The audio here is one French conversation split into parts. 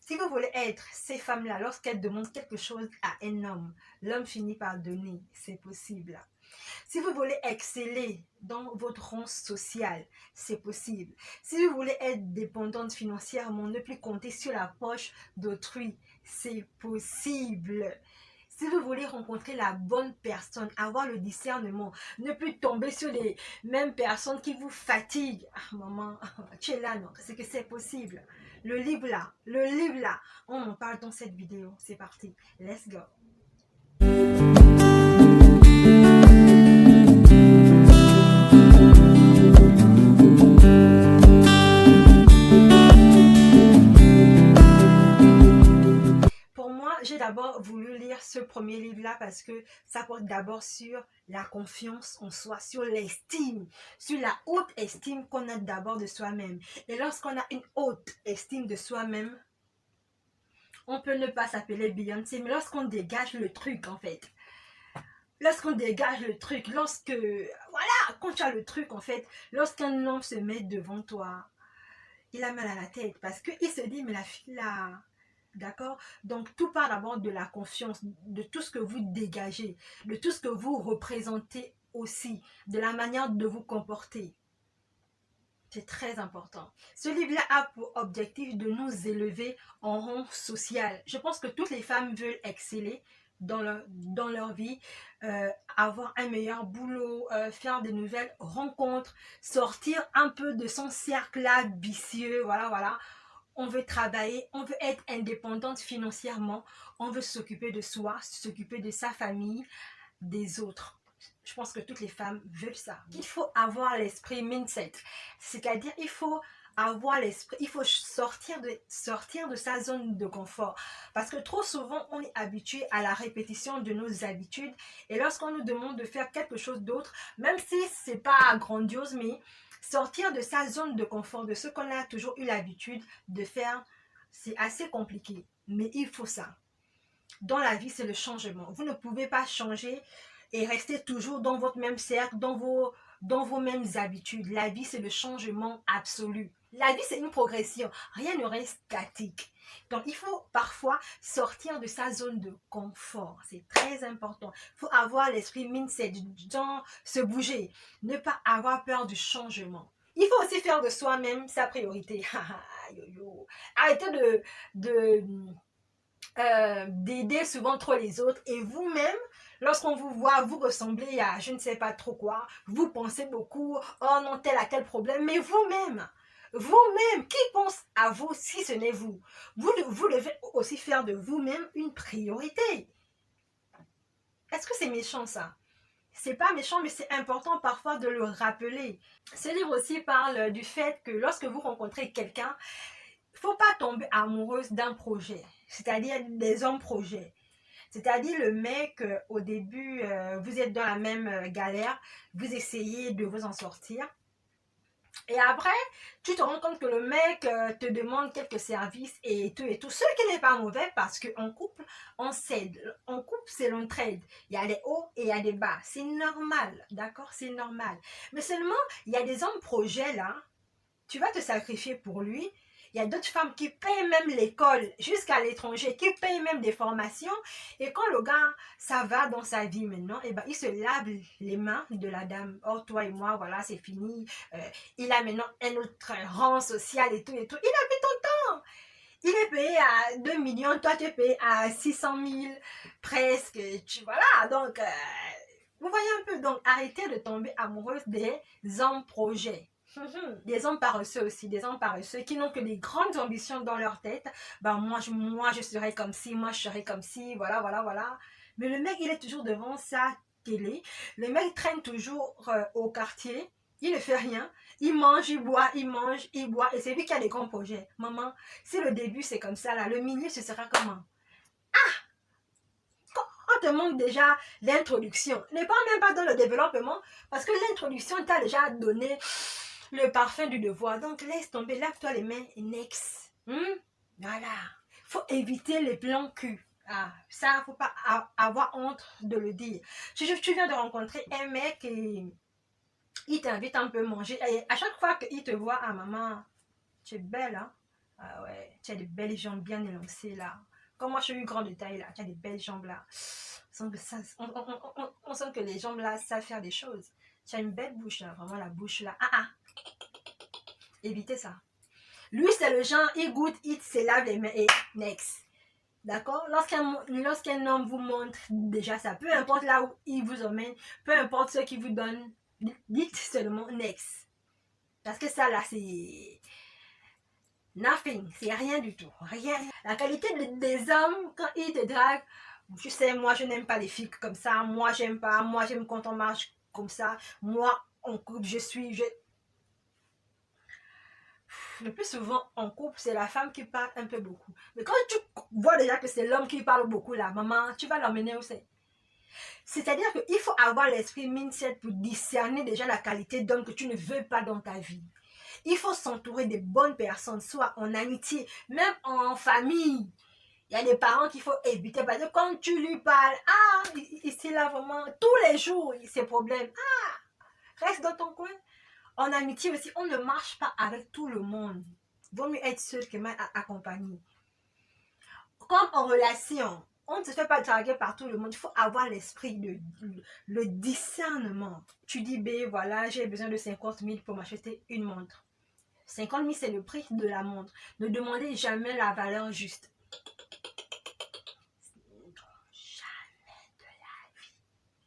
Si vous voulez être ces femmes-là, lorsqu'elles demandent quelque chose à un homme, l'homme finit par donner, c'est possible. Si vous voulez exceller dans votre rang social, c'est possible. Si vous voulez être dépendante financièrement, ne plus compter sur la poche d'autrui, c'est possible. Si vous voulez rencontrer la bonne personne, avoir le discernement, ne plus tomber sur les mêmes personnes qui vous fatiguent. Ah, maman, tu es là, non? C'est que c'est possible. Le livre là, on en parle dans cette vidéo. C'est parti. Let's go. Pour moi, j'ai d'abord voulu lire ce premier livre-là parce que ça porte d'abord sur la confiance en soi, sur l'estime, sur la haute estime qu'on a d'abord de soi-même. Et lorsqu'on a une haute estime de soi-même, on peut ne pas s'appeler Beyoncé, mais lorsqu'on dégage le truc, en fait, lorsqu'on dégage le truc, voilà, quand tu as le truc, en fait, lorsqu'un homme se met devant toi, il a mal à la tête parce qu'il se dit, mais la fille là, d'accord? Donc, tout part d'abord de la confiance, de tout ce que vous dégagez, de tout ce que vous représentez aussi, de la manière de vous comporter. C'est très important. Ce livre-là a pour objectif de nous élever en rang social. Je pense que toutes les femmes veulent exceller dans leur vie, avoir un meilleur boulot, faire de nouvelles rencontres, sortir un peu de son cercle vicieux, voilà, voilà. On veut travailler, on veut être indépendante financièrement, on veut s'occuper de soi, s'occuper de sa famille, des autres. Je pense que toutes les femmes veulent ça. Il faut avoir l'esprit mindset, c'est-à-dire il faut avoir l'esprit, il faut sortir de sa zone de confort. Parce que trop souvent, on est habitué à la répétition de nos habitudes. Et lorsqu'on nous demande de faire quelque chose d'autre, même si c'est pas grandiose, mais sortir de sa zone de confort, de ce qu'on a toujours eu l'habitude de faire, c'est assez compliqué. Mais il faut ça. Dans la vie, c'est le changement. Vous ne pouvez pas changer et rester toujours dans votre même cercle, dans vos mêmes habitudes. La vie, c'est le changement absolu. La vie, c'est une progression. Rien ne reste statique. Donc, il faut parfois sortir de sa zone de confort. C'est très important. Il faut avoir l'esprit mindset, se bouger. Ne pas avoir peur du changement. Il faut aussi faire de soi-même sa priorité. Arrêtez d'aider souvent trop les autres et vous-même, lorsqu'on vous voit, vous ressemblez à je ne sais pas trop quoi, vous pensez beaucoup, oh non, tel a tel problème, mais vous-même, qui pense à vous si ce n'est vous? Vous devez aussi faire de vous-même une priorité. Est-ce que c'est méchant ça? C'est pas méchant, mais c'est important parfois de le rappeler. Ce livre aussi parle du fait que lorsque vous rencontrez quelqu'un, il ne faut pas tomber amoureuse d'un projet, c'est-à-dire des hommes projets. C'est-à-dire le mec, au début, vous êtes dans la même galère, vous essayez de vous en sortir. Et après, tu te rends compte que le mec te demande quelques services et tout et tout. Ce qui n'est pas mauvais parce qu'en couple, on s'aide. En couple, c'est l'entraide. Il y a des hauts et il y a des bas. C'est normal, d'accord? C'est normal. Mais seulement, il y a des hommes projets là. Tu vas te sacrifier pour lui. Il y a d'autres femmes qui payent même l'école jusqu'à l'étranger, qui payent même des formations. Et quand le gars, ça va dans sa vie maintenant, et ben, il se lave les mains de la dame. Oh, toi et moi, voilà, c'est fini. Il a maintenant un autre rang social et tout et tout. Il a plus ton temps. Il est payé à 2 millions, toi tu es payé à 600 000 presque. Voilà, donc, vous voyez un peu. Donc, arrêtez de tomber amoureuse des hommes projets. Des hommes paresseux aussi, des hommes paresseux qui n'ont que des grandes ambitions dans leur tête. Ben moi je serai comme ci, moi je serai comme ci, voilà, voilà, voilà. Mais le mec, il est toujours devant sa télé. Le mec traîne toujours au quartier. Il ne fait rien. Il mange, il boit, il mange, il boit. Et c'est lui qui a les grands projets. Maman, si le début c'est comme ça, là, le milieu, ce sera comment? On te montre déjà l'introduction. Ne parle même pas dans le développement parce que l'introduction t'a déjà donné le parfum du devoir. Donc, laisse tomber, lave-toi les mains et next. Voilà. Faut éviter les plans cul. Ah, ça, faut pas avoir honte de le dire. Tu viens de rencontrer un mec et il t'invite un peu manger. Et à chaque fois qu'il te voit, ah maman, tu es belle, hein? Ah ouais, tu as des belles jambes bien élancées là. Comme moi, je suis une grande taille là, tu as des belles jambes là. On sent que les jambes là savent faire des choses. Tu as une belle bouche là, vraiment la bouche là. Ah ah, évitez ça. Lui, c'est le genre, il goûte, il se lave les mains et next. D'accord? Lorsqu'un homme vous montre déjà ça, peu importe là où il vous emmène, peu importe ce qu'il vous donne, dites seulement next. Parce que ça là, c'est nothing, c'est rien du tout, rien. La qualité des hommes, quand ils te draguent, tu sais, moi je n'aime pas les filles comme ça, moi j'aime pas, moi j'aime quand on marche comme ça, moi en couple, le plus souvent en couple, c'est la femme qui parle un peu beaucoup. Mais quand tu vois déjà que c'est l'homme qui parle beaucoup là, maman, tu vas l'emmener où c'est? C'est-à-dire qu'il faut avoir l'esprit mindset pour discerner déjà la qualité d'homme que tu ne veux pas dans ta vie. Il faut s'entourer de bonnes personnes, soit en amitié, même en famille. Il y a des parents qu'il faut éviter parce que quand tu lui parles, ah, ici là vraiment, tous les jours, ces problèmes, ah, reste dans ton coin. En amitié aussi, on ne marche pas avec tout le monde. Vaut mieux être seul que mal accompagné. Comme en relation, on ne se fait pas draguer par tout le monde. Il faut avoir l'esprit, le discernement. Tu dis, B, voilà, j'ai besoin de 50 000 pour m'acheter une montre. 50 000, c'est le prix de la montre. Ne demandez jamais la valeur juste.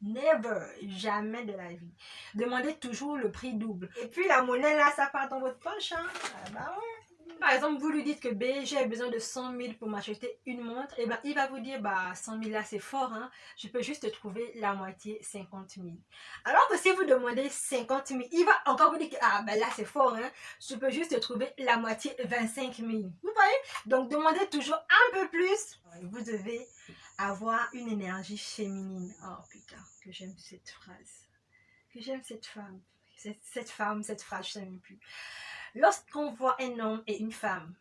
Never, jamais de la vie. Demandez toujours le prix double. Et puis la monnaie là, ça part dans votre poche. Hein? Ah bah ouais. Par exemple, vous lui dites que B, j'ai besoin de 100 000 pour m'acheter une montre. Et ben il va vous dire, bah 100 000 là c'est fort. Hein? Je peux juste trouver la moitié, 50 000. Alors que si vous demandez 50 000, il va encore vous dire que ah ben là c'est fort. Hein? Je peux juste trouver la moitié, 25 000. Vous voyez? Donc demandez toujours un peu plus. Vous devez avoir une énergie féminine. Oh putain, que j'aime cette phrase. Que j'aime cette femme. Cette phrase, je ne sais même plus. Lorsqu'on voit un homme et une femme,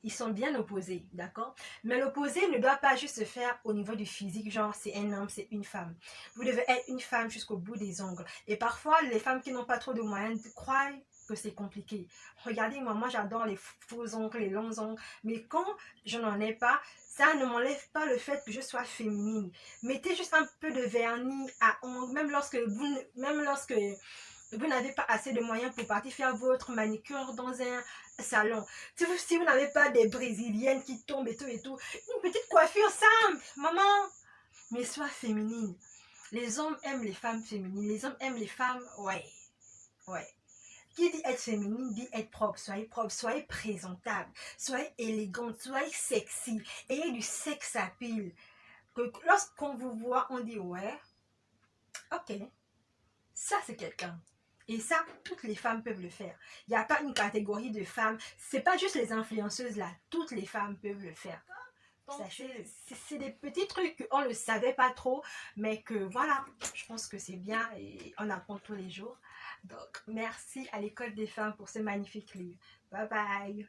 ils sont bien opposés, d'accord? Mais l'opposé ne doit pas juste se faire au niveau du physique, genre c'est un homme, c'est une femme. Vous devez être une femme jusqu'au bout des ongles. Et parfois, les femmes qui n'ont pas trop de moyens croient que c'est compliqué. Regardez, moi j'adore les faux ongles, les longs ongles. Mais quand je n'en ai pas, ça ne m'enlève pas le fait que je sois féminine. Mettez juste un peu de vernis à ongles, même lorsque vous n'avez pas assez de moyens pour partir faire votre manicure dans un salon. Si vous n'avez pas des brésiliennes qui tombent et tout, une petite coiffure simple, maman, mais sois féminine. Les hommes aiment les femmes féminines, les hommes aiment les femmes, ouais. Qui dit être féminine dit être propre, soyez présentable, soyez élégante, soyez sexy, ayez du sex appeal. Que lorsqu'on vous voit, on dit ouais, ok, ça c'est quelqu'un. Et ça, toutes les femmes peuvent le faire. Il n'y a pas une catégorie de femmes. C'est pas juste les influenceuses là. Toutes les femmes peuvent le faire. Sachez, c'est des petits trucs qu'on ne savait pas trop. Mais que voilà, je pense que c'est bien et on apprend tous les jours. Donc, merci à l'École des femmes pour ce magnifique livre. Bye bye.